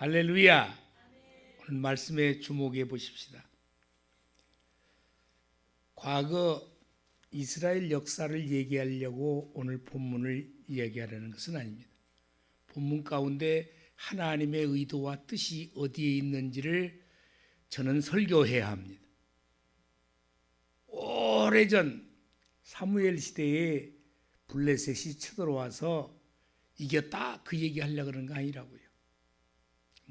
할렐루야. 오늘 말씀에 주목해 보십시다. 과거 이스라엘 역사를 얘기하려고 오늘 본문을 이야기하려는 것은 아닙니다. 본문 가운데 하나님의 의도와 뜻이 어디에 있는지를 저는 설교해야 합니다. 오래전 사무엘 시대에 블레셋이 쳐들어와서 이겼다 그 얘기하려고 그러는 거 아니라고요.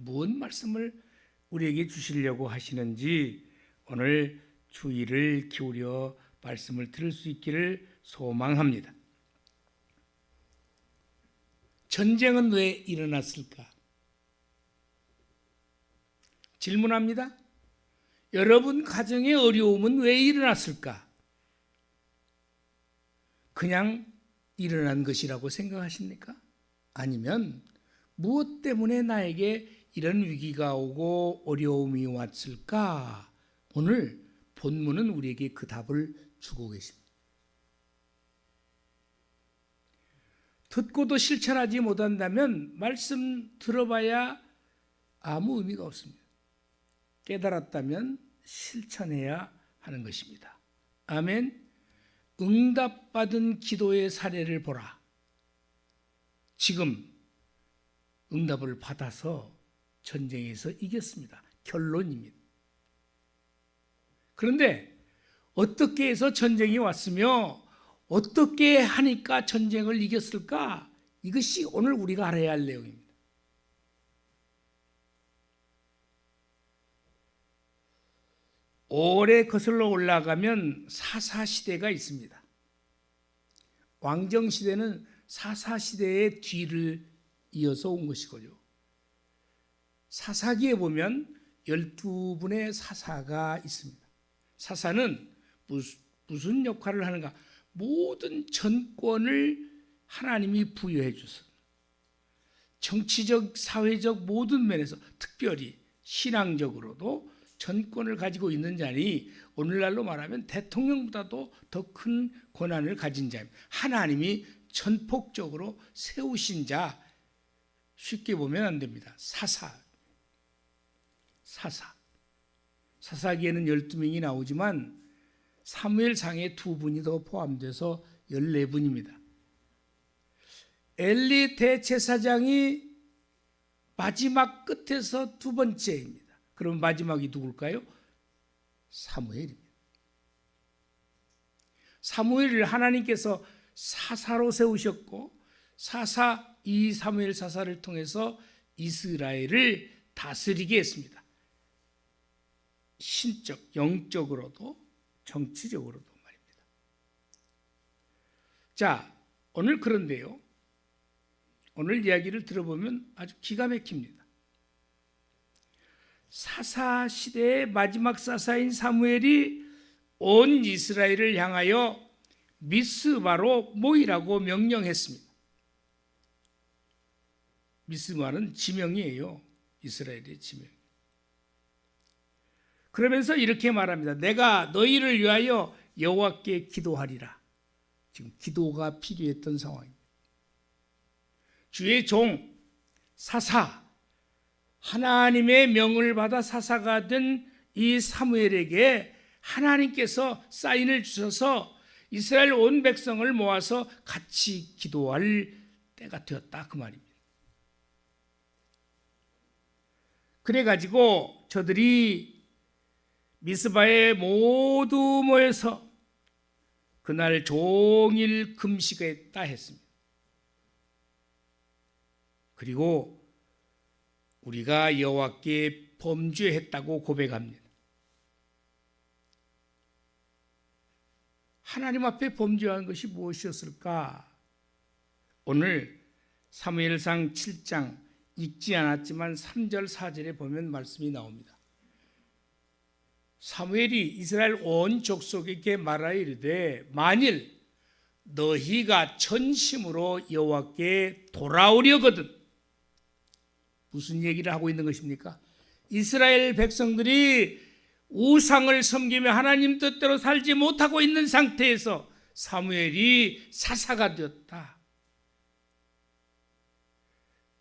무슨 말씀을 우리에게 주시려고 하시는지 오늘 주의를 기울여 말씀을 들을 수 있기를 소망합니다. 전쟁은 왜 일어났을까? 질문합니다. 여러분 가정의 어려움은 왜 일어났을까? 그냥 일어난 것이라고 생각하십니까? 아니면 무엇 때문에 나에게 이런 위기가 오고 어려움이 왔을까? 오늘 본문은 우리에게 그 답을 주고 계십니다. 듣고도 실천하지 못한다면 말씀 들어봐야 아무 의미가 없습니다. 깨달았다면 실천해야 하는 것입니다. 아멘. 응답받은 기도의 사례를 보라. 지금 응답을 받아서 전쟁에서 이겼습니다. 결론입니다. 그런데 어떻게 해서 전쟁이 왔으며 어떻게 하니까 전쟁을 이겼을까? 이것이 오늘 우리가 알아야 할 내용입니다. 오래 거슬러 올라가면 사사시대가 있습니다. 왕정시대는 사사시대의 뒤를 이어서 온 것이고요. 사사기에 보면 12분의 사사가 있습니다. 사사는 무슨 역할을 하는가? 모든 전권을 하나님이 부여해 주셔서 정치적, 사회적 모든 면에서 특별히 신앙적으로도 전권을 가지고 있는 자니 오늘날로 말하면 대통령보다도 더 큰 권한을 가진 자입니다. 하나님이 전폭적으로 세우신 자, 쉽게 보면 안 됩니다. 사사기에는 12명이 나오지만 사무엘상에 2분이 더 포함돼서 14분입니다. 엘리 대제사장이 마지막 끝에서 두 번째입니다. 그럼 마지막이 누굴까요? 사무엘입니다. 사무엘을 하나님께서 사사로 세우셨고 이 사무엘 사사를 통해서 이스라엘을 다스리게 했습니다. 신적, 영적으로도 정치적으로도 말입니다. 자, 오늘 그런데요. 오늘 이야기를 들어보면 아주 기가 막힙니다. 사사 시대의 마지막 사사인 사무엘이 온 이스라엘을 향하여 미스바로 모이라고 명령했습니다. 미스바는 지명이에요. 이스라엘의 지명. 그러면서 이렇게 말합니다. 내가 너희를 위하여 여호와께 기도하리라. 지금 기도가 필요했던 상황입니다. 주의 종 사사, 하나님의 명을 받아 사사가 된 이 사무엘에게 하나님께서 사인을 주셔서 이스라엘 온 백성을 모아서 같이 기도할 때가 되었다 그 말입니다. 그래가지고 저들이 미스바에 모두 모여서 그날 종일 금식했다 했습니다. 그리고 우리가 여호와께 범죄했다고 고백합니다. 하나님 앞에 범죄한 것이 무엇이었을까? 오늘 사무엘상 7장 읽지 않았지만 3절 4절에 보면 말씀이 나옵니다. 사무엘이 이스라엘 온 족속에게 말하여 이르되 만일 너희가 전심으로 여호와께 돌아오려거든. 무슨 얘기를 하고 있는 것입니까? 이스라엘 백성들이 우상을 섬기며 하나님 뜻대로 살지 못하고 있는 상태에서 사무엘이 사사가 되었다.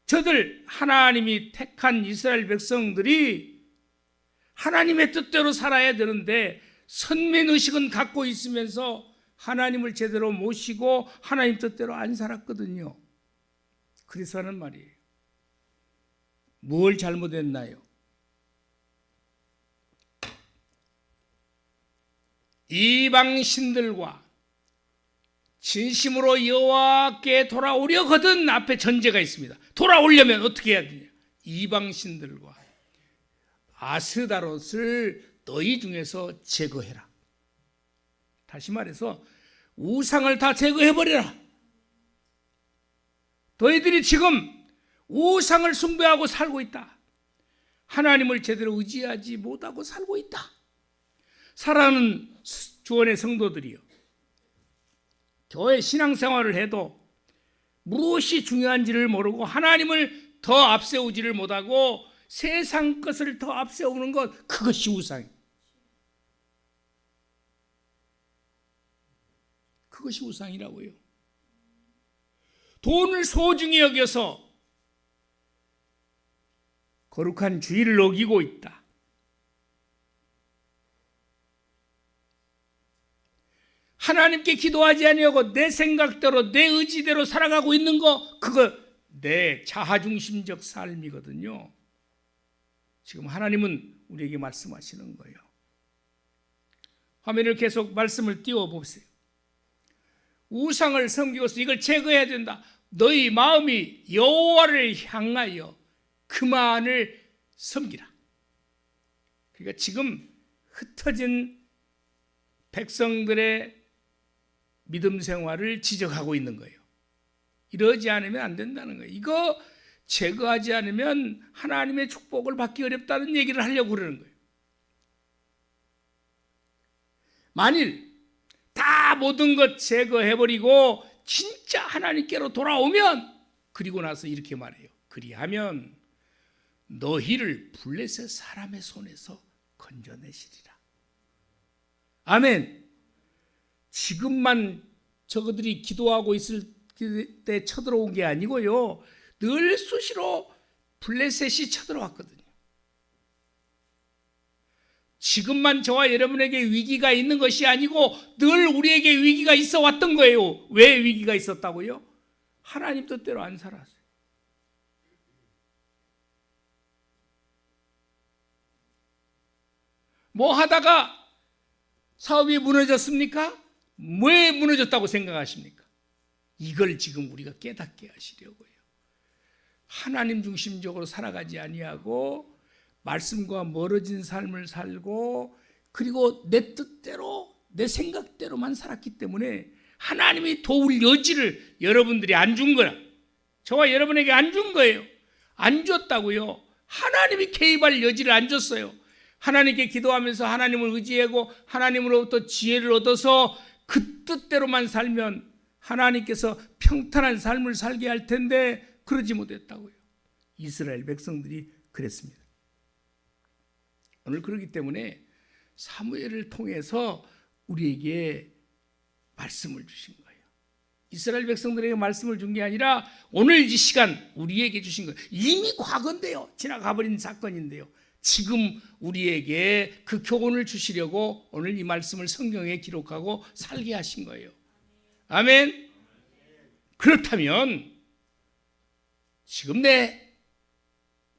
저들 하나님이 택한 이스라엘 백성들이 하나님의 뜻대로 살아야 되는데 선민의식은 갖고 있으면서 하나님을 제대로 모시고 하나님 뜻대로 안 살았거든요. 그래서 하는 말이에요. 뭘 잘못했나요? 이방 신들과 진심으로 여호와께 돌아오려거든 앞에 전제가 있습니다. 돌아오려면 어떻게 해야 되냐? 이방 신들과 아스다롯을 너희 중에서 제거해라. 다시 말해서 우상을 다 제거해버려라. 너희들이 지금 우상을 숭배하고 살고 있다. 하나님을 제대로 의지하지 못하고 살고 있다. 사랑하는 주원의 성도들이요, 교회 신앙생활을 해도 무엇이 중요한지를 모르고 하나님을 더 앞세우지를 못하고 세상 것을 더 앞세우는 것, 그것이 우상이에요. 그것이 우상이라고요. 돈을 소중히 여겨서 거룩한 주의를 어기고 있다. 하나님께 기도하지 아니하고 내 생각대로 내 의지대로 살아가고 있는 거, 그거 내 자아중심적 삶이거든요. 지금 하나님은 우리에게 말씀하시는 거예요. 화면을 계속 말씀을 띄워보세요. 우상을 섬기고서 이걸 제거해야 된다. 너희 마음이 여호와를 향하여 그만을 섬기라. 그러니까 지금 흩어진 백성들의 믿음 생활을 지적하고 있는 거예요. 이러지 않으면 안 된다는 거예요. 이거 제거하지 않으면 하나님의 축복을 받기 어렵다는 얘기를 하려고 그러는 거예요. 만일 다 모든 것 제거해버리고 진짜 하나님께로 돌아오면, 그리고 나서 이렇게 말해요. 그리하면 너희를 블레셋 사람의 손에서 건져내시리라. 아멘. 지금만 저들이 기도하고 있을 때 쳐들어온 게 아니고요, 늘 수시로 블레셋이 쳐들어왔거든요. 지금만 저와 여러분에게 위기가 있는 것이 아니고 늘 우리에게 위기가 있어 왔던 거예요. 왜 위기가 있었다고요? 하나님 뜻대로 안 살았어요. 뭐 하다가 사업이 무너졌습니까? 왜 무너졌다고 생각하십니까? 이걸 지금 우리가 깨닫게 하시려고요. 하나님 중심적으로 살아가지 아니하고 말씀과 멀어진 삶을 살고, 그리고 내 뜻대로 내 생각대로만 살았기 때문에 하나님이 도울 여지를 여러분들이 안 준 거야. 저와 여러분에게 안 준 거예요. 안 줬다고요. 하나님이 개입할 여지를 안 줬어요. 하나님께 기도하면서 하나님을 의지하고 하나님으로부터 지혜를 얻어서 그 뜻대로만 살면 하나님께서 평탄한 삶을 살게 할 텐데 그러지 못했다고요. 이스라엘 백성들이 그랬습니다. 오늘 그렇기 때문에 사무엘을 통해서 우리에게 말씀을 주신 거예요. 이스라엘 백성들에게 말씀을 준 게 아니라 오늘 이 시간 우리에게 주신 거예요. 이미 과거인데요. 지나가버린 사건인데요. 지금 우리에게 그 교훈을 주시려고 오늘 이 말씀을 성경에 기록하고 살게 하신 거예요. 아멘. 그렇다면 지금 내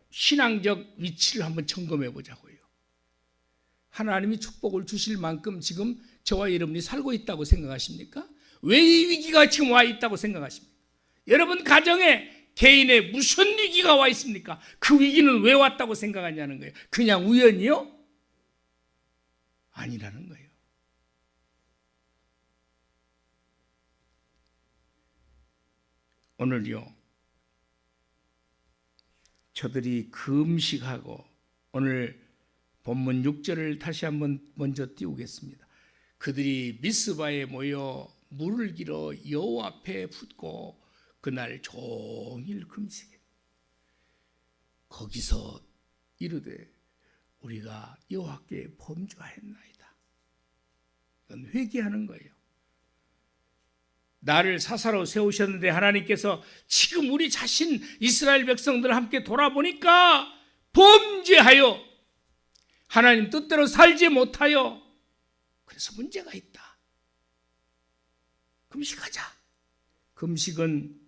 신앙적 위치를 한번 점검해 보자고요. 하나님이 축복을 주실 만큼 지금 저와 여러분이 살고 있다고 생각하십니까? 왜 이 위기가 지금 와 있다고 생각하십니까? 여러분 가정에, 개인에 무슨 위기가 와 있습니까? 그 위기는 왜 왔다고 생각하냐는 거예요. 그냥 우연이요? 아니라는 거예요. 오늘요, 저들이 금식하고, 오늘 본문 6절을 다시 한번 먼저 띄우겠습니다. 그들이 미스바에 모여 물을 길어 여호와 앞에 붓고 그날 종일 금식해. 거기서 이르되 우리가 여호와께 범죄하였나이다. 이건 회개하는 거예요. 나를 사사로 세우셨는데 하나님께서 지금 우리 자신 이스라엘 백성들 함께 돌아보니까 범죄하여 하나님 뜻대로 살지 못하여 그래서 문제가 있다. 금식하자. 금식은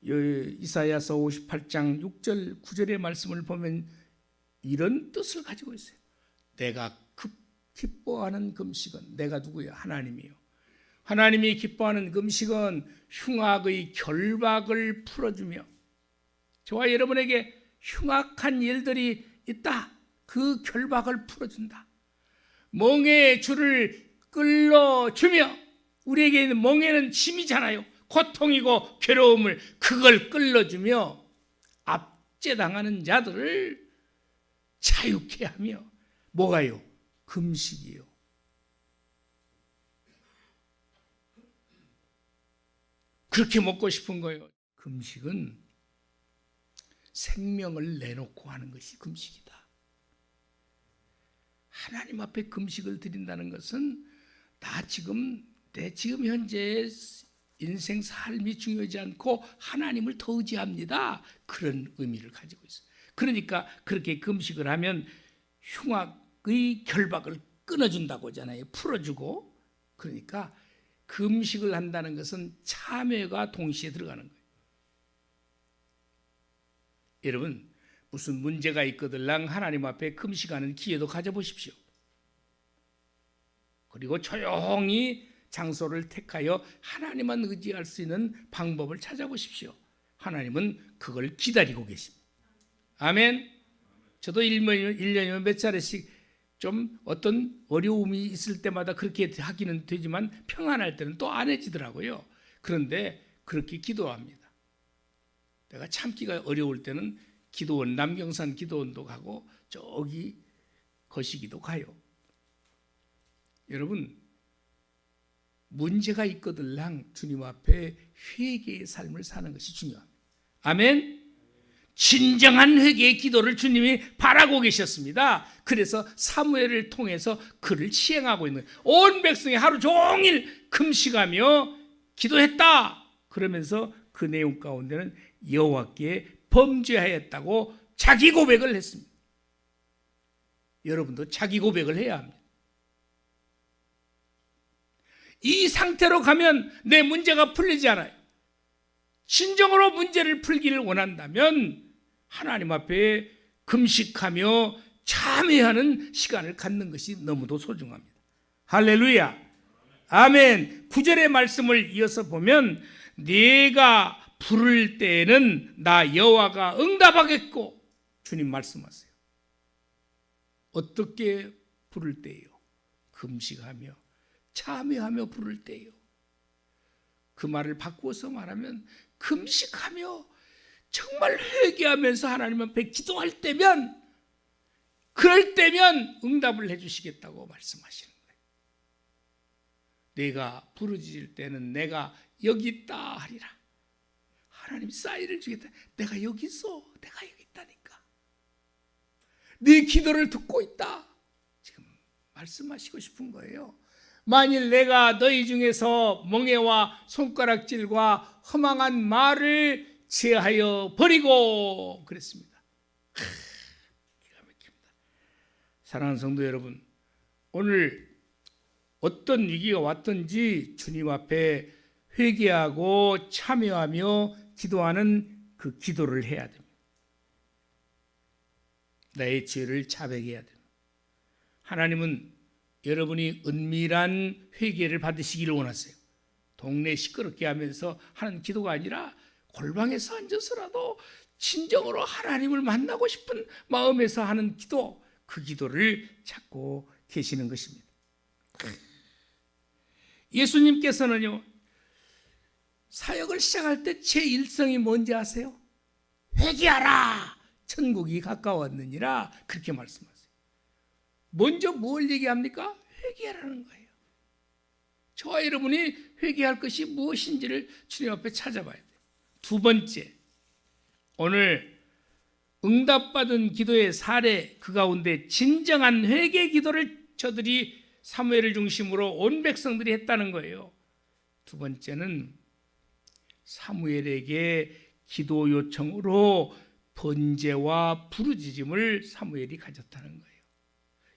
이사야서 58장 6절 9절의 말씀을 보면 이런 뜻을 가지고 있어요. 내가 기뻐하는 금식은 내가 누구예요? 하나님이요. 하나님이 기뻐하는 금식은 흉악의 결박을 풀어주며 저와 여러분에게 흉악한 일들이 있다. 그 결박을 풀어준다. 멍에의 줄을 끌어주며 우리에게 있는 멍에는 짐이잖아요. 고통이고 괴로움을 그걸 끌어주며 압제당하는 자들을 자유케 하며 뭐가요? 금식이요. 그렇게 먹고 싶은 거예요. 금식은 생명을 내놓고 하는 것이 금식이다. 하나님 앞에 금식을 드린다는 것은 내 지금 현재의 인생 삶이 중요하지 않고 하나님을 더 의지합니다. 그런 의미를 가지고 있어요. 그러니까 그렇게 금식을 하면 흉악의 결박을 끊어준다고 하잖아요. 풀어주고. 그러니까 금식을 한다는 것은 참회가 동시에 들어가는 거예요. 여러분 무슨 문제가 있거들랑 하나님 앞에 금식하는 기회도 가져보십시오. 그리고 조용히 장소를 택하여 하나님만 의지할 수 있는 방법을 찾아보십시오. 하나님은 그걸 기다리고 계십니다. 아멘. 저도 1년이면 몇 차례씩 좀 어떤 어려움이 있을 때마다 그렇게 하기는 되지만 평안할 때는 또 안 해지더라고요. 그런데 그렇게 기도합니다. 내가 참기가 어려울 때는 기도원, 남경산 기도원도 가고 저기 거시기도 가요. 여러분 문제가 있거들랑 주님 앞에 회개의 삶을 사는 것이 중요합니다. 아멘. 진정한 회개의 기도를 주님이 바라고 계셨습니다. 그래서 사무엘을 통해서 그를 시행하고 있는 온 백성이 하루 종일 금식하며 기도했다. 그러면서 그 내용 가운데는 여호와께 범죄하였다고 자기 고백을 했습니다. 여러분도 자기 고백을 해야 합니다. 이 상태로 가면 내 문제가 풀리지 않아요. 진정으로 문제를 풀기를 원한다면 하나님 앞에 금식하며 참회하는 시간을 갖는 것이 너무도 소중합니다. 할렐루야. 아멘. 9절의 말씀을 이어서 보면 네가 부를 때에는 나 여호와가 응답하겠고 주님 말씀하세요. 어떻게 부를 때예요? 금식하며 참회하며 부를 때예요. 그 말을 바꾸어서 말하면 금식하며 정말 회개하면서 하나님 앞에 기도할 때면 그럴 때면 응답을 해주시겠다고 말씀하시는 거예요. 내가 부르짖을 때는 내가 여기 있다 하리라. 하나님 사인을 주겠다. 내가 여기 있어. 내가 여기 있다니까. 네 기도를 듣고 있다. 지금 말씀하시고 싶은 거예요. 만일 내가 너희 중에서 멍에와 손가락질과 허망한 말을 제하여 버리고 그랬습니다. 기가 막힙니다. 사랑하는 성도 여러분, 오늘 어떤 위기가 왔든지 주님 앞에 회개하고 참여하며 기도하는 그 기도를 해야 됩니다. 나의 죄를 자백해야 됩니다. 하나님은 여러분이 은밀한 회개를 받으시기를 원하세요. 동네 시끄럽게 하면서 하는 기도가 아니라 골방에서 앉아서라도 진정으로 하나님을 만나고 싶은 마음에서 하는 기도, 그 기도를 찾고 계시는 것입니다. 예수님께서는요, 사역을 시작할 때 제 일성이 뭔지 아세요? 회개하라! 천국이 가까웠느니라. 그렇게 말씀하세요. 먼저 뭘 얘기합니까? 회개하라는 거예요. 저와 여러분이 회개할 것이 무엇인지를 주님 앞에 찾아봐야 돼요. 두 번째, 오늘 응답받은 기도의 사례, 그 가운데 진정한 회개 기도를 저들이 사무엘을 중심으로 온 백성들이 했다는 거예요. 두 번째는 사무엘에게 기도 요청으로 번제와 부르짖음을 사무엘이 가졌다는 거예요.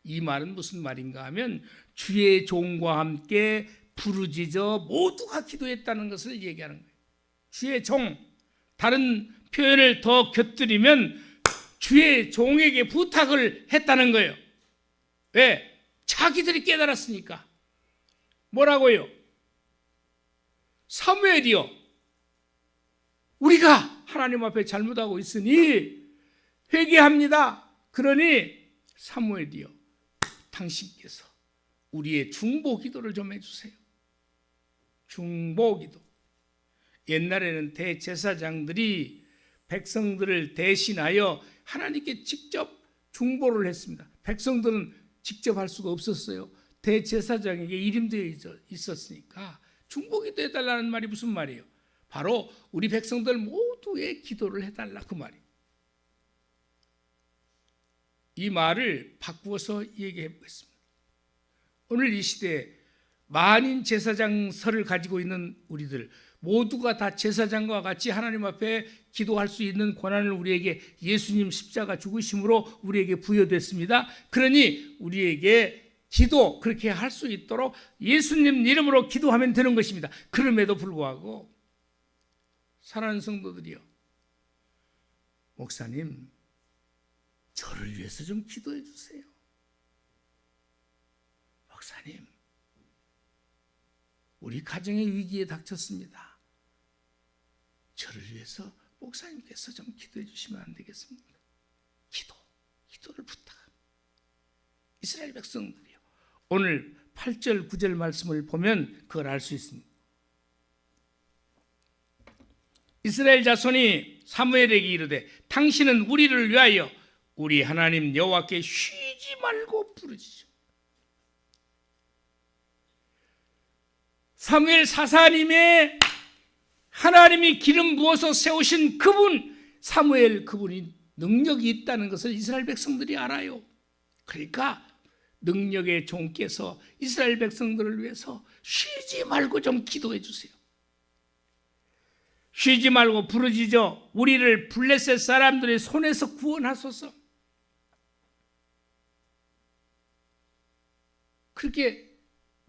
이 말은 무슨 말인가 하면 주의 종과 함께 부르짖어 모두가 기도했다는 것을 얘기하는 거예요. 주의 종, 다른 표현을 더 곁들이면 주의 종에게 부탁을 했다는 거예요. 왜? 자기들이 깨달았으니까. 뭐라고요? 사무엘이요, 우리가 하나님 앞에 잘못하고 있으니 회개합니다. 그러니 사무엘이요, 당신께서 우리의 중보 기도를 좀 해주세요. 중보 기도. 옛날에는 대제사장들이 백성들을 대신하여 하나님께 직접 중보를 했습니다. 백성들은 직접 할 수가 없었어요. 대제사장에게 이름되어 있었으니까 중보기도 해달라는 말이 무슨 말이에요? 바로 우리 백성들 모두의 기도를 해달라, 그 말이에요. 이 말을 바꾸어서 얘기해 보겠습니다. 오늘 이 시대에 만인 제사장설을 가지고 있는 우리들 모두가 다 제사장과 같이 하나님 앞에 기도할 수 있는 권한을 우리에게 예수님 십자가 죽으심으로 우리에게 부여됐습니다. 그러니 우리에게 기도 그렇게 할 수 있도록 예수님 이름으로 기도하면 되는 것입니다. 그럼에도 불구하고 사랑하는 성도들이요, 목사님 저를 위해서 좀 기도해 주세요. 목사님 우리 가정의 위기에 닥쳤습니다. 저를 위해서 목사님께서 좀 기도해 주시면 안 되겠습니까? 기도를 부탁합니다. 이스라엘 백성들이요, 오늘 8절 9절 말씀을 보면 그걸 알 수 있습니다. 이스라엘 자손이 사무엘에게 이르되 당신은 우리를 위하여 우리 하나님 여호와께 쉬지 말고 부르짖어. 사무엘 사사님의 하나님이 기름 부어서 세우신 그분, 사무엘 그분이 능력이 있다는 것을 이스라엘 백성들이 알아요. 그러니까 능력의 종께서 이스라엘 백성들을 위해서 쉬지 말고 좀 기도해 주세요. 쉬지 말고 부르짖어 우리를 블레셋 사람들의 손에서 구원하소서. 그렇게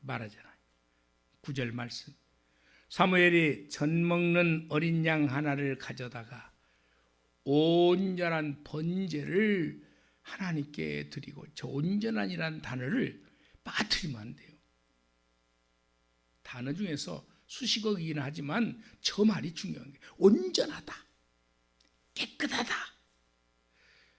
말하잖아요. 9절 말씀. 사무엘이 전 먹는 어린 양 하나를 가져다가 온전한 번제를 하나님께 드리고, 저 온전한이라는 단어를 빠뜨리면 안 돼요. 단어 중에서 수식어이긴 하지만 저 말이 중요한 게 온전하다, 깨끗하다,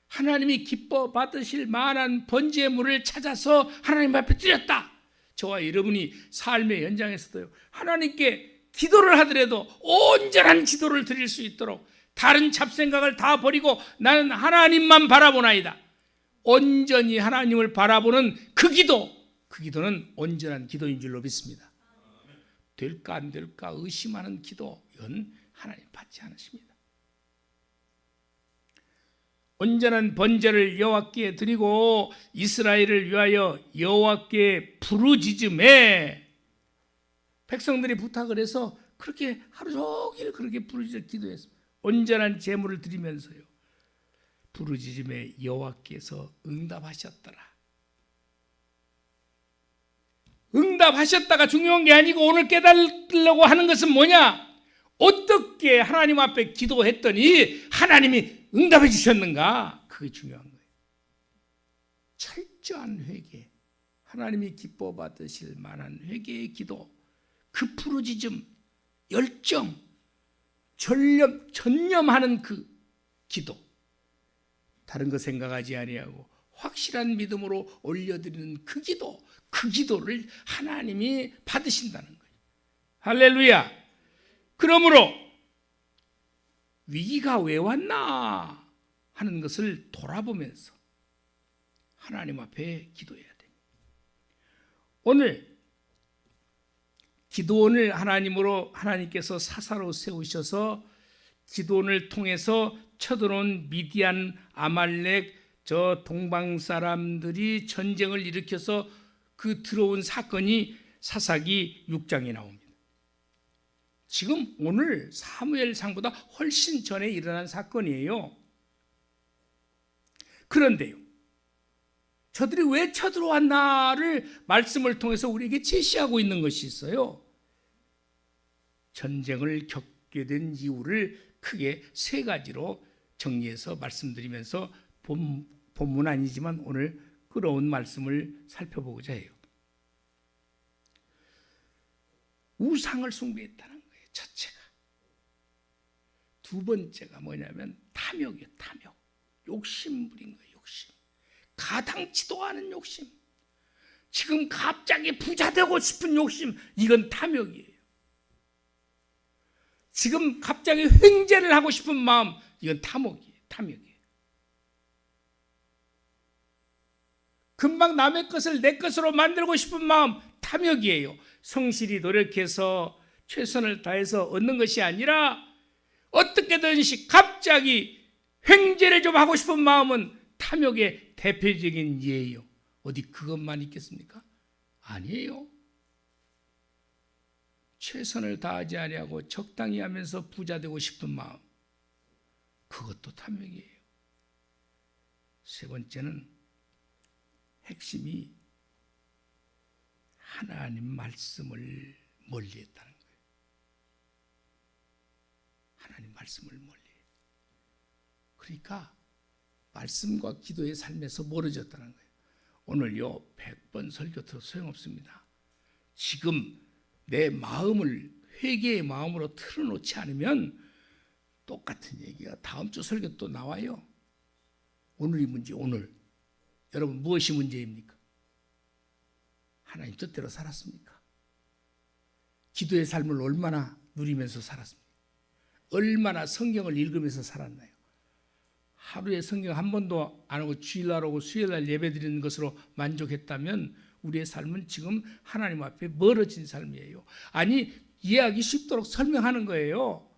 하나님이 기뻐 받으실 만한 번제물을 찾아서 하나님 앞에 드렸다. 저와 여러분이 삶의 현장에서도요, 하나님께 기도를 하더라도 온전한 기도를 드릴 수 있도록 다른 잡생각을 다 버리고 나는 하나님만 바라보나이다, 온전히 하나님을 바라보는 그 기도는 온전한 기도인 줄로 믿습니다. 될까 안 될까 의심하는 기도, 이건 하나님 받지 않으십니다. 온전한 번제를 여호와께 드리고 이스라엘을 위하여 여호와께 부르짖음에, 백성들이 부탁을 해서 그렇게 하루 종일 그렇게 부르짖어 기도했습니다. 온전한 제물을 드리면서요, 부르짖음에 여호와께서 응답하셨더라. 응답하셨다가 중요한 게 아니고 오늘 깨달으려고 하는 것은 뭐냐? 어떻게 하나님 앞에 기도했더니 하나님이 응답해 주셨는가? 그게 중요한 거예요. 철저한 회개, 하나님이 기뻐 받으실 만한 회개의 기도, 그 부르짖음, 열정, 전념하는 그 기도, 다른 거 생각하지 아니하고 확실한 믿음으로 올려드리는 그 기도를 하나님이 받으신다는 거예요. 할렐루야. 그러므로 위기가 왜 왔나 하는 것을 돌아보면서 하나님 앞에 기도해야 돼요. 오늘 기도원을 하나님께서 사사로 세우셔서 기도원을 통해서 쳐들어온 미디안, 아말렉, 저 동방 사람들이 전쟁을 일으켜서 그 들어온 사건이 사사기 6장에 나옵니다. 지금 오늘 사무엘상보다 훨씬 전에 일어난 사건이에요. 그런데요, 저들이 왜 쳐들어왔나를 말씀을 통해서 우리에게 제시하고 있는 것이 있어요. 전쟁을 겪게 된 이유를 크게 세 가지로 정리해서 말씀드리면서 본문 아니지만 오늘 끌어온 말씀을 살펴보고자 해요. 우상을 숭배했다는 거예요, 첫째가. 두 번째가 뭐냐면 탐욕이에요, 탐욕. 욕심 부린 거예요, 욕심. 가당치도 않은 욕심. 지금 갑자기 부자 되고 싶은 욕심, 이건 탐욕이에요. 지금 갑자기 횡재를 하고 싶은 마음, 이건 탐욕이에요. 금방 남의 것을 내 것으로 만들고 싶은 마음, 탐욕이에요. 성실히 노력해서 최선을 다해서 얻는 것이 아니라 어떻게든지 갑자기 횡재를 좀 하고 싶은 마음은 탐욕의 대표적인 예예요. 어디 그것만 있겠습니까? 아니에요. 최선을 다하지 아니하고 적당히 하면서 부자 되고 싶은 마음, 그것도 탐욕이에요. 세 번째는 핵심이 하나님 말씀을 멀리했다는 거예요. 하나님 말씀을 멀리. 그러니까 말씀과 기도의 삶에서 멀어졌다는 거예요. 오늘요 100번 설교 들어도 소용없습니다. 지금 내 마음을 회개의 마음으로 틀어놓지 않으면 똑같은 얘기가 다음 주 설교 또 나와요. 오늘이 문제, 오늘. 여러분 무엇이 문제입니까? 하나님 뜻대로 살았습니까? 기도의 삶을 얼마나 누리면서 살았습니까? 얼마나 성경을 읽으면서 살았나요? 하루에 성경 한 번도 안 하고 주일날 오고 수요일날 예배 드리는 것으로 만족했다면 우리의 삶은 지금 하나님 앞에 멀어진 삶이에요. 아니, 이해하기 쉽도록 설명하는 거예요.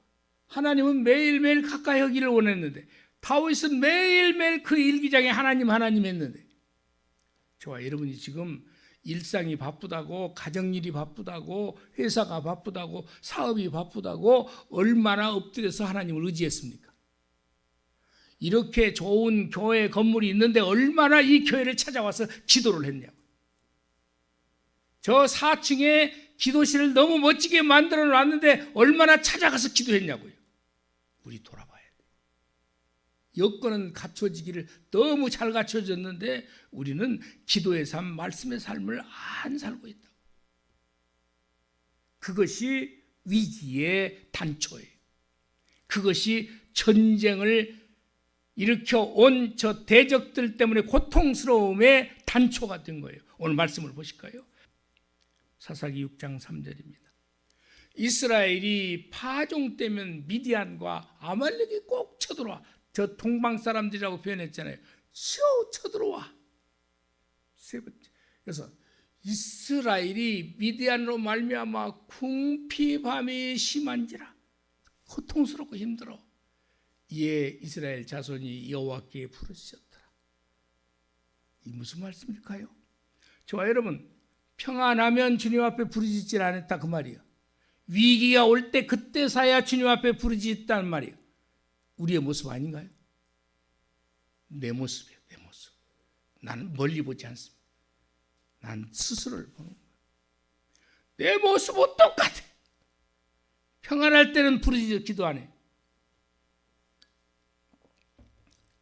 하나님은 매일매일 가까이 하기를 원했는데 다윗은 매일매일 그 일기장에 하나님 했는데 저와 여러분이 지금 일상이 바쁘다고, 가정일이 바쁘다고, 회사가 바쁘다고, 사업이 바쁘다고 얼마나 엎드려서 하나님을 의지했습니까? 이렇게 좋은 교회 건물이 있는데 얼마나 이 교회를 찾아와서 기도를 했냐고. 저 4층에 기도실을 너무 멋지게 만들어 놨는데 얼마나 찾아가서 기도했냐고요. 우리 돌아봐야 돼. 여건은 갖춰지기를 너무 잘 갖춰졌는데 우리는 기도의 삶, 말씀의 삶을 안 살고 있다. 그것이 위기의 단초예요. 그것이 전쟁을 일으켜 온 저 대적들 때문에 고통스러움의 단초가 된 거예요. 오늘 말씀을 보실까요? 사사기 6장 3절입니다. 이스라엘이 파종되면 미디안과 아말렉이 꼭 쳐들어와. 저 동방 사람들이라고 표현했잖아요. 쳐들어와. 세 번째. 그래서 이스라엘이 미디안으로 말미암아 궁핍함이 심한지라. 고통스럽고 힘들어. 이에 이스라엘 자손이 여호와께 부르짖었더라. 이 무슨 말씀일까요? 저와 여러분, 평안하면 주님 앞에 부르짖질 않았다 그 말이에요. 위기가 올 때 그때서야 주님 앞에 부르짖었다는 말이에요. 우리의 모습 아닌가요? 내 모습이에요, 내 모습. 나는 멀리 보지 않습니다. 난 스스로를 보는 거예요. 내 모습은 똑같아. 평안할 때는 부르짖어 기도 안 해.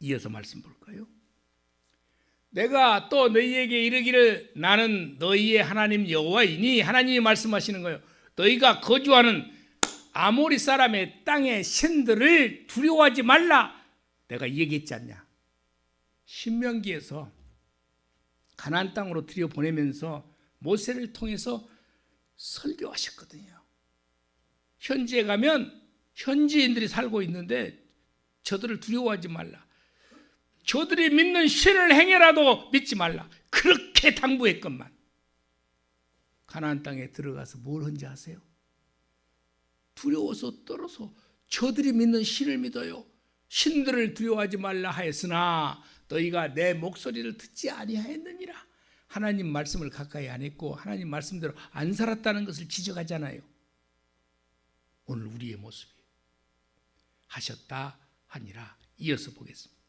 이어서 말씀 볼까요? 내가 또 너희에게 이르기를 나는 너희의 하나님 여호와이니, 하나님이 말씀하시는 거예요. 너희가 거주하는 아모리 사람의 땅의 신들을 두려워하지 말라. 내가 얘기했지 않냐. 신명기에서 가나안 땅으로 들여보내면서 모세를 통해서 설교하셨거든요. 현지에 가면 현지인들이 살고 있는데 저들을 두려워하지 말라. 저들이 믿는 신을 행해라도 믿지 말라. 그렇게 당부했건만 가나안 땅에 들어가서 뭘 헌지 아세요? 두려워서 떨어서 저들이 믿는 신을 믿어요. 신들을 두려워하지 말라 하였으나 너희가 내 목소리를 듣지 아니하였느니라. 하나님 말씀을 가까이 안 했고 하나님 말씀대로 안 살았다는 것을 지적하잖아요. 오늘 우리의 모습이 하셨다 하니라. 이어서 보겠습니다.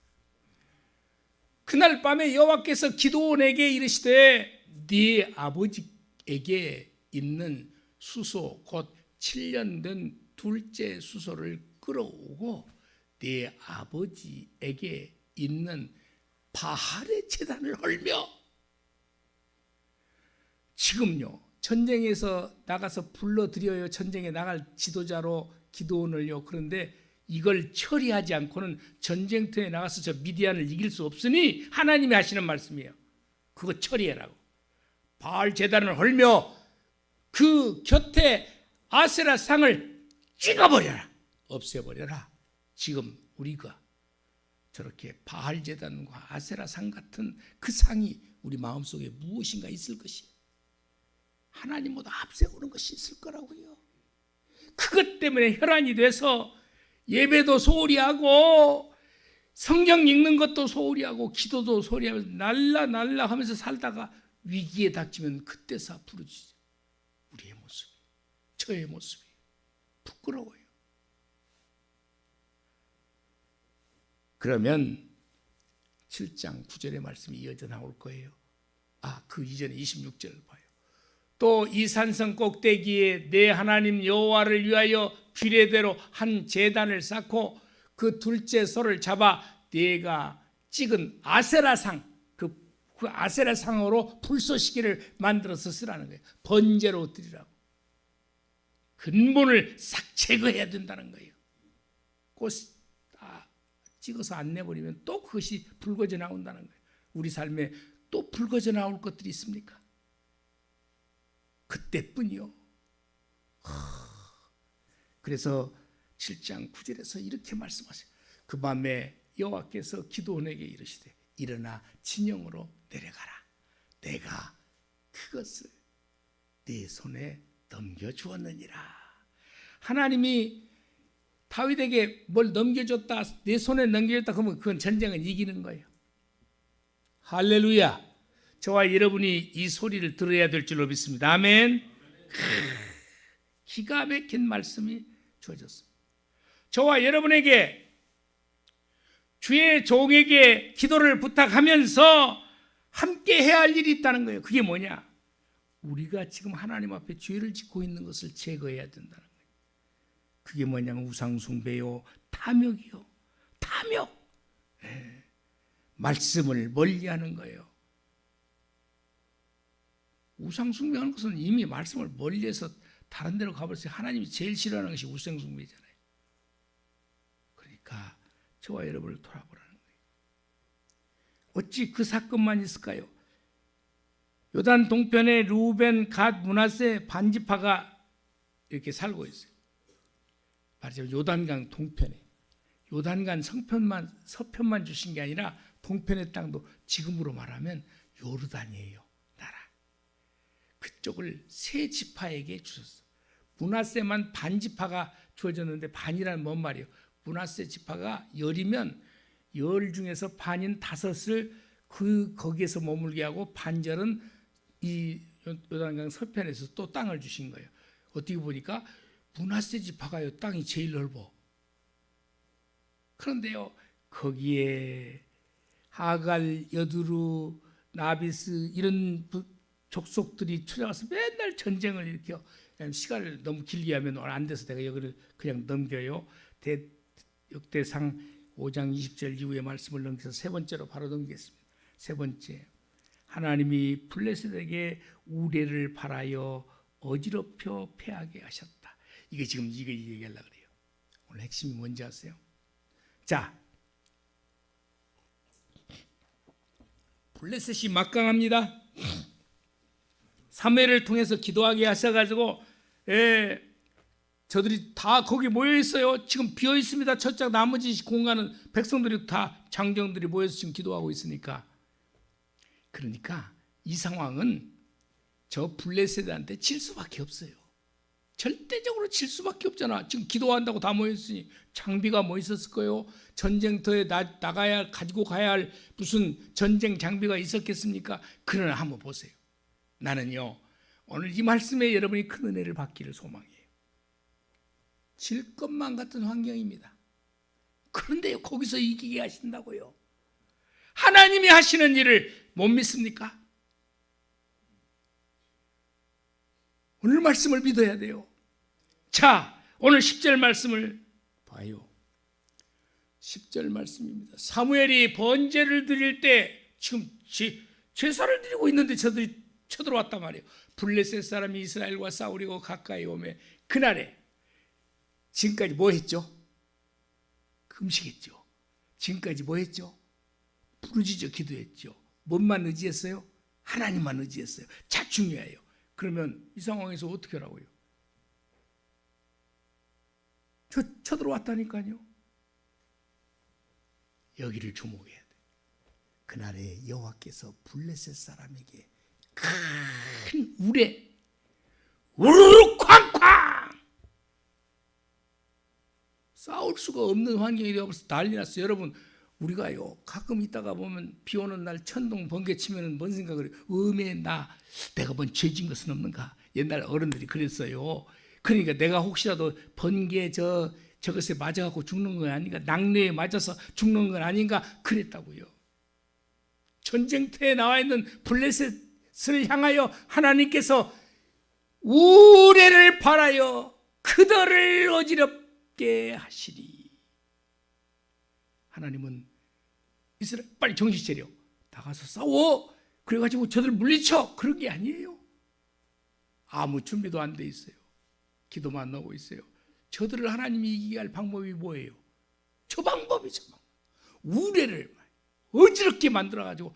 그날 밤에 여호와께서 기드온에게 이르시되 네 아버지에게 있는 수소 곧 7년 된 둘째 수소를 끌어오고 네 아버지에게 있는 바알의 제단을 헐며. 지금요 전쟁에서 나가서 불러들여요. 전쟁에 나갈 지도자로 기드온을요. 그런데 이걸 처리하지 않고는 전쟁터에 나가서 저 미디안을 이길 수 없으니 하나님이 하시는 말씀이에요. 그거 처리해라고. 바알 제단을 헐며 그 곁에 아세라 상을 찍어버려라. 없애버려라. 지금 우리가 저렇게 바알 제단과 아세라 상 같은 그 상이 우리 마음속에 무엇인가 있을 것이, 하나님보다 앞세우는 것이 있을 거라고요. 그것 때문에 혈안이 돼서 예배도 소홀히 하고 성경 읽는 것도 소홀히 하고 기도도 소홀히 하면서 날라 하면서 살다가 위기에 닥치면 그때서 부르짖어요. 우리의 모습이, 저의 모습이 부끄러워요. 그러면 7장 9절의 말씀이 이어져 나올 거예요. 그 이전에 26절을 봐요. 또 이 산성 꼭대기에 내 하나님 여호와를 위하여 규례대로 한 제단을 쌓고 그 둘째 소를 잡아 네가 찍은 아세라상, 그 아세라상으로 불쏘시개를 만들어서 쓰라는 거예요. 번제로 드리라고. 근본을 싹 제거해야 된다는 거예요. 꼭 찍어서 안 내버리면 또 그것이 불거져 나온다는 거예요. 우리 삶에 또 불거져 나올 것들이 있습니까? 그때뿐이요. 그래서 7장 9절에서 이렇게 말씀하세요. 그 밤에 여호와께서 기드온에게 이르시되 일어나 진영으로 내려가라. 내가 그것을 네 손에 넘겨주었느니라. 하나님이 다윗에게 뭘 넘겨줬다, 내 손에 넘겨줬다 그러면 그건 전쟁은 이기는 거예요. 할렐루야. 저와 여러분이 이 소리를 들어야 될 줄로 믿습니다. 아멘. 기가 막힌 말씀이 주어졌습니다. 저와 여러분에게 주의 종에게 기도를 부탁하면서 함께 해야 할 일이 있다는 거예요. 그게 뭐냐? 우리가 지금 하나님 앞에 죄를 짓고 있는 것을 제거해야 된다는 거예요. 그게 뭐냐면 우상숭배요, 탐욕이요. 탐욕. 말씀을 멀리하는 거예요. 우상숭배하는 것은 이미 말씀을 멀리해서 다른 데로 가버렸어요. 하나님이 제일 싫어하는 것이 우상숭배잖아요. 그러니까 저와 여러분을 돌아보라는 거예요. 어찌 그 사건만 있을까요? 요단 동편에 루벤, 갓, 므낫세 반지파가 이렇게 살고 있어요. 말하자면 요단강 동편에, 요단강 서편만 주신 게 아니라 동편의 땅도 지금으로 말하면 요르단이에요. 나라. 그쪽을 세 지파에게 주셨어요. 므낫세만 반지파가 주어졌는데, 반이란 뭔 말이에요? 므낫세 지파가 10이면 10 중에서 반인 5을 거기에서 머물게 하고 반절은 이 요단강 서편에서 또 땅을 주신 거예요. 어떻게 보니까 므낫세 지파가요, 땅이 제일 넓어. 그런데요, 거기에 하갈, 여두루, 나비스 이런 족속들이 찾아와서 맨날 전쟁을 일으켜. 시간을 너무 길게 하면 안 돼서 내가 여기를 그냥 넘겨요. 역대상 5장 20절 이후의 말씀을 넘겨서 세 번째로 바로 넘기겠습니다. 세 번째, 하나님이 블레셋에게 우레를 발하여 어지럽혀 패하게 하셨다. 이게 지금 이거 얘기하려고 그래요. 오늘 핵심이 뭔지 아세요? 자, 블레셋이 막강합니다. 사무엘을 통해서 기도하게 하셔가지고 저들이 다 거기 모여 있어요. 지금 비어 있습니다. 저쪽 나머지 공간은 백성들이 다 장정들이 모여서 지금 기도하고 있으니까. 그러니까 이 상황은 저 블레셋한테 질 수밖에 없어요. 절대적으로 질 수밖에 없잖아. 지금 기도한다고 다 모였으니 장비가 뭐 있었을 거예요? 전쟁터에 나가야 가지고 가야 할 무슨 전쟁 장비가 있었겠습니까? 그러나 한번 보세요. 나는요, 오늘 이 말씀에 여러분이 큰 은혜를 받기를 소망해요. 질 것만 같은 환경입니다. 그런데 거기서 이기게 하신다고요. 하나님이 하시는 일을 못 믿습니까? 오늘 말씀을 믿어야 돼요. 자, 오늘 10절 말씀을 봐요. 10절 말씀입니다. 사무엘이 번제를 드릴 때 지금 제사를 드리고 있는데 저들이 쳐들어왔단 말이에요. 블레셋 사람이 이스라엘과 싸우려고 가까이 오매 그날에 지금까지 뭐 했죠? 금식했죠. 지금까지 뭐 했죠? 부르짖어 기도했죠. 뭔만 의지했어요? 하나님만 의지했어요. 자, 중요해요. 그러면 이 상황에서 어떻게 하라고요? 쳐들어왔다니까요. 여기를 주목해야 돼. 그날에 여호와께서 블레셋 사람에게 큰 우레 우르르 쾅쾅 싸울 수가 없는 환경이 되어버려서 난리 났어요. 여러분, 우리가요 가끔 있다가 보면 비 오는 날 천둥 번개 치면 뭔 생각을 해요? 내가 뭔 죄진 것은 없는가? 옛날 어른들이 그랬어요. 그러니까 내가 혹시라도 번개 저것에 맞아갖고 죽는 건 아닌가? 낙뢰에 맞아서 죽는 건 아닌가? 그랬다고요. 전쟁터에 나와 있는 블레셋을 향하여 하나님께서 우레를 발하여 그들을 어지럽게 하시리. 하나님은 이스라엘 빨리 정신 차려 나가서 싸워 그래가지고 저들 물리쳐 그런 게 아니에요. 아무 준비도 안 돼 있어요. 기도만 나오고 있어요. 저들을 하나님이 이기게 할 방법이 뭐예요? 저 방법이죠. 우레를 어지럽게 만들어가지고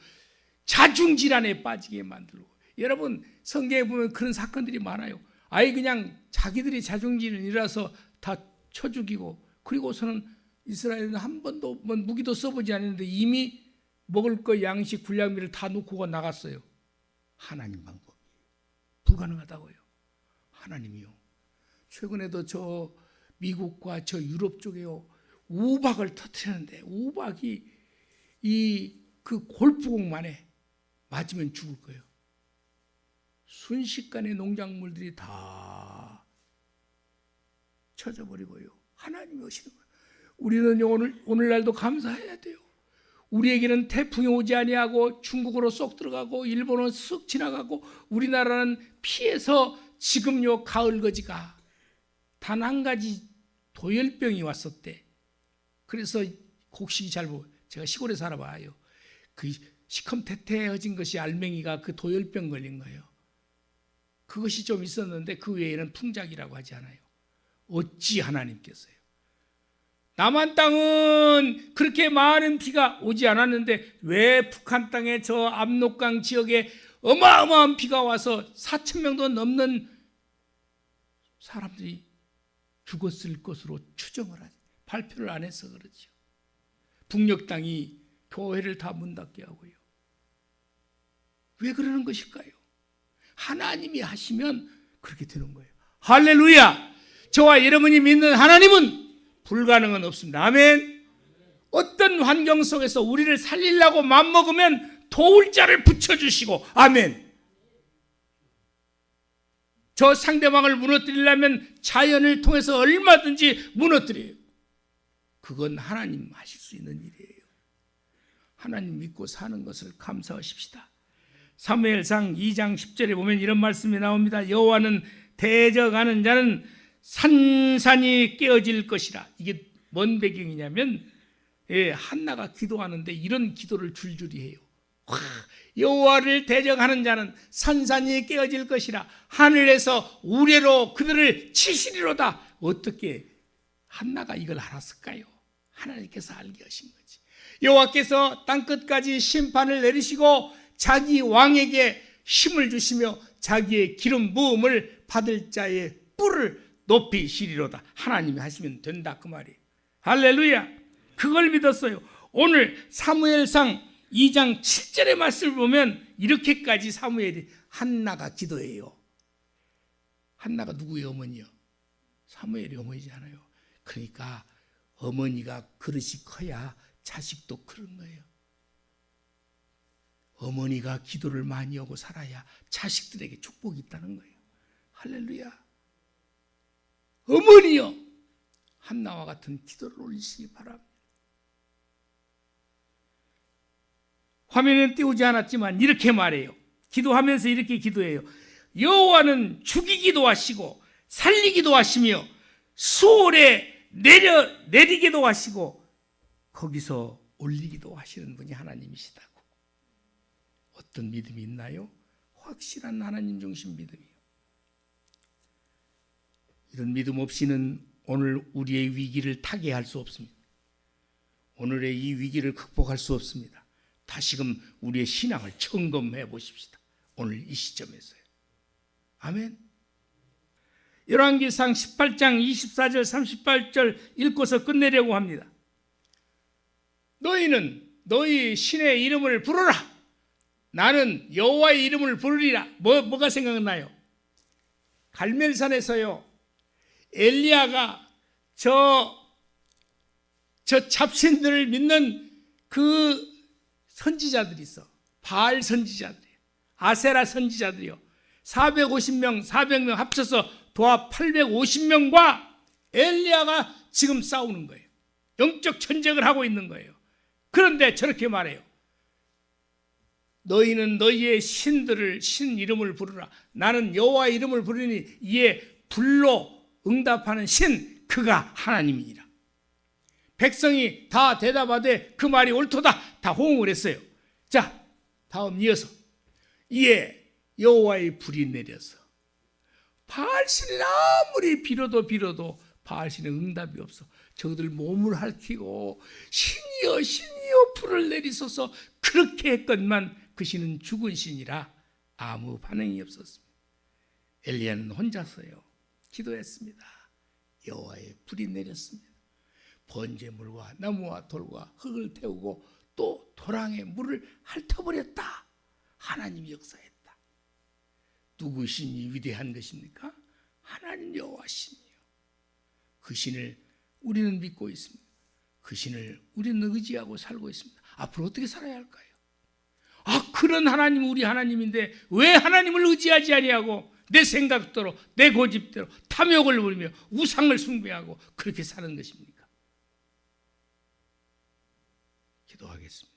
자중질환에 빠지게 만들고. 여러분, 성경에 보면 그런 사건들이 많아요. 아예 그냥 자기들이 자중질환이라서 다 쳐 죽이고, 그리고서는 이스라엘은 한 번도 무기도 써보지 않았는데 이미 먹을 거 양식 군량미를 다 놓고 나갔어요. 하나님 방법 불가능하다고요. 하나님이요. 최근에도 저 미국과 저 유럽 쪽에요 우박을 터뜨렸는데 우박이 그 골프공만에 맞으면 죽을 거예요. 순식간에 농작물들이 다 쳐져버리고요. 하나님이 오시는 거예요. 우리는 오늘날도 감사해야 돼요. 우리에게는 태풍이 오지 아니하고 중국으로 쏙 들어가고 일본은 쓱 지나가고 우리나라는 피해서 지금요 가을거지가 단 한 가지 도열병이 왔었대. 그래서 곡식이 잘 보여. 제가 시골에 살아봐요. 그 시커멓해진 것이 알맹이가 그 도열병 걸린 거예요. 그것이 좀 있었는데 그 외에는 풍작이라고 하지 않아요. 어찌 하나님께서요. 남한 땅은 그렇게 많은 비가 오지 않았는데 왜 북한 땅에 저 압록강 지역에 어마어마한 비가 와서 4,000명도 넘는 사람들이 죽었을 것으로 추정을 하죠. 발표를 안 해서 그렇죠. 북녘 땅이 교회를 다 문 닫게 하고요. 왜 그러는 것일까요? 하나님이 하시면 그렇게 되는 거예요. 할렐루야! 저와 여러분이 믿는 하나님은 불가능은 없습니다. 아멘. 어떤 환경 속에서 우리를 살리려고 맘먹으면 도울 자를 붙여주시고, 아멘. 저 상대방을 무너뜨리려면 자연을 통해서 얼마든지 무너뜨려요. 그건 하나님 하실 수 있는 일이에요. 하나님 믿고 사는 것을 감사하십시다. 사무엘상 2장 10절에 보면 이런 말씀이 나옵니다. 여호와는 대적하는 자는 산산이 깨어질 것이라. 이게 뭔 배경이냐면 한나가 기도하는데 이런 기도를 줄줄이 해요. 여호와를 대적하는 자는 산산이 깨어질 것이라. 하늘에서 우레로 그들을 치시리로다. 어떻게 한나가 이걸 알았을까요? 하나님께서 알게 하신 거지. 여호와께서 땅끝까지 심판을 내리시고 자기 왕에게 힘을 주시며 자기의 기름 부음을 받을 자의 뿔을 높이시리로다. 하나님이 하시면 된다 그 말이에요. 할렐루야. 그걸 믿었어요. 오늘 사무엘상 2장 7절의 말씀을 보면 이렇게까지 사무엘이 한나가 기도해요. 한나가 누구의 어머니요? 사무엘의 어머니잖아요. 그러니까 어머니가 그릇이 커야 자식도 그런 거예요. 어머니가 기도를 많이 하고 살아야 자식들에게 축복이 있다는 거예요. 할렐루야. 어머니요. 한나와 같은 기도를 올리시기 바랍니다. 화면에 띄우지 않았지만 이렇게 말해요. 기도하면서 이렇게 기도해요. 여호와는 죽이기도 하시고 살리기도 하시며 수월에 내리기도 하시고 거기서 올리기도 하시는 분이 하나님이시다고. 어떤 믿음이 있나요? 확실한 하나님 중심 믿음이요. 이런 믿음 없이는 오늘 우리의 위기를 타개할 수 없습니다. 오늘의 이 위기를 극복할 수 없습니다. 다시금 우리의 신앙을 점검해 보십시다. 오늘 이 시점에서요. 아멘. 열왕기상 18장 24절 38절 읽고서 끝내려고 합니다. 너희는 너희 신의 이름을 부르라. 나는 여호와의 이름을 부르리라. 뭐가 생각나요? 갈멜산에서요, 엘리야가 저 잡신들을 믿는 그 선지자들이 있어. 바알 선지자들이에요. 아세라 선지자들이요. 450명, 400명 합쳐서 도합 850명과 엘리야가 지금 싸우는 거예요. 영적 전쟁을 하고 있는 거예요. 그런데 저렇게 말해요. 너희는 너희의 신 이름을 부르라. 나는 여호와의 이름을 부르니 이에 불로 응답하는 신, 그가 하나님이니라. 백성이 다 대답하되 그 말이 옳도다. 다 호응을 했어요. 자, 다음 이어서 이에 여호와의 불이 내려서 바알신이 아무리 빌어도 바알신의 응답이 없어. 저들 몸을 핥히고 신이여 불을 내리소서 그렇게 했건만 그 신은 죽은 신이라 아무 반응이 없었습니다. 엘리야는 혼자서요 기도했습니다. 여호와의 불이 내렸습니다. 번제물과 나무와 돌과 흙을 태우고 또 도랑에 물을 핥아버렸다. 하나님이 역사했다. 누구 신이 위대한 것입니까? 하나님 여호와 신이요. 그 신을 우리는 믿고 있습니다. 그 신을 우리는 의지하고 살고 있습니다. 앞으로 어떻게 살아야 할까요? 그런 하나님 우리 하나님인데 왜 하나님을 의지하지 아니하고 내 생각대로 내 고집대로 탐욕을 부리며 우상을 숭배하고 그렇게 사는 것입니까? 기도하겠습니다.